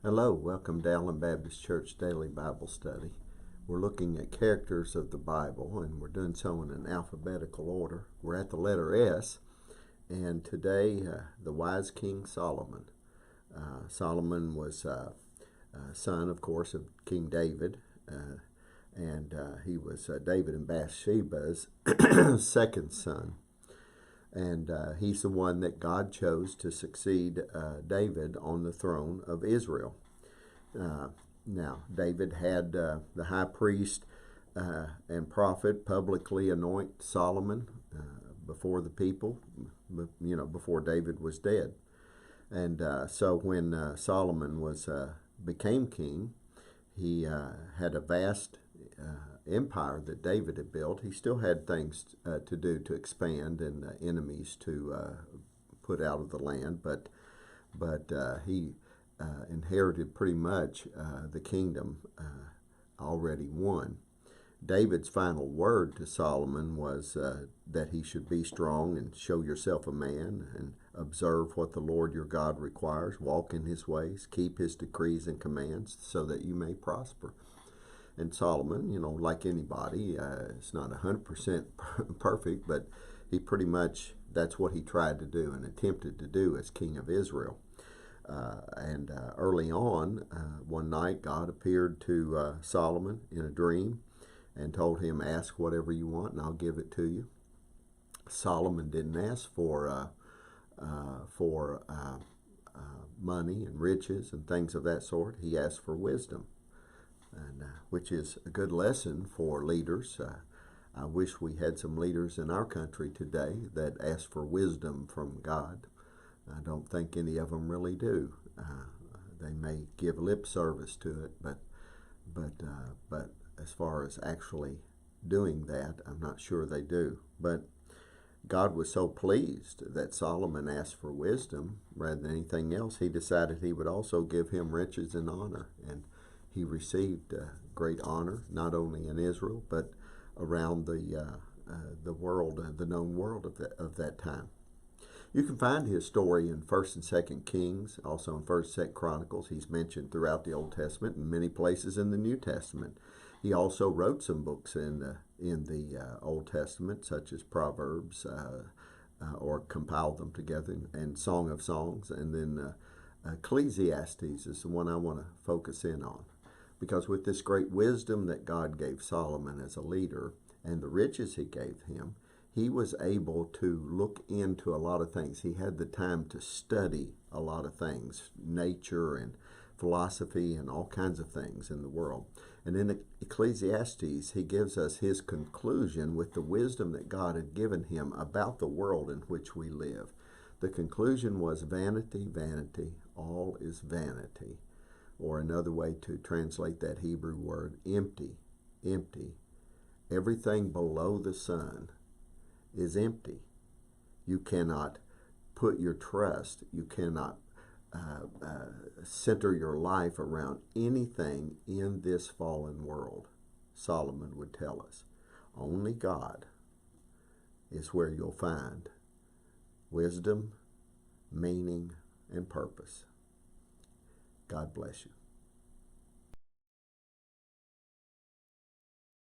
Hello, welcome to Allen Baptist Church Daily Bible Study. We're looking at characters of the Bible, and we're doing so in an alphabetical order. We're at the letter S, and today the wise King Solomon. Solomon was son, of course, of King David, and he was David and Bathsheba's second son. And he's the one that God chose to succeed David on the throne of Israel. Now, David had the high priest and prophet publicly anoint Solomon before the people, before David was dead. And so when Solomon became king, he had a vast empire that David had built. He still had things to do to expand and enemies to put out of the land, but he inherited pretty much the kingdom already won. David's final word to Solomon was that he should be strong and show yourself a man and observe what the Lord your God requires, walk in his ways, keep his decrees and commands so that you may prosper. And Solomon, like anybody, is not 100% perfect, but he pretty much, that's what he tried to do and attempted to do as king of Israel. And early on, one night, God appeared to Solomon in a dream and told him, ask whatever you want and I'll give it to you. Solomon didn't ask for money and riches and things of that sort. He asked for wisdom. And which is a good lesson for leaders. I wish we had some leaders in our country today that ask for wisdom from God. I don't think any of them really do. They may give lip service to it, but as far as actually doing that, I'm not sure they do. But God was so pleased that Solomon asked for wisdom rather than anything else. He decided he would also give him riches and honor, and he received great honor, not only in Israel, but around the world, the known world of that time. You can find his story in 1st and 2nd Kings, also in 1st and 2nd Chronicles. He's mentioned throughout the Old Testament and many places in the New Testament. He also wrote some books in the Old Testament, such as Proverbs, or compiled them together, and Song of Songs, and then Ecclesiastes is the one I want to focus in on. Because with this great wisdom that God gave Solomon as a leader and the riches he gave him, he was able to look into a lot of things. He had the time to study a lot of things, nature and philosophy and all kinds of things in the world. And in Ecclesiastes, he gives us his conclusion with the wisdom that God had given him about the world in which we live. The conclusion was vanity, vanity, all is vanity. Or another way to translate that Hebrew word, empty, empty. Everything below the sun is empty. You cannot put your trust, you cannot center your life around anything in this fallen world. Solomon would tell us, only God is where you'll find wisdom, meaning, and purpose. God bless you.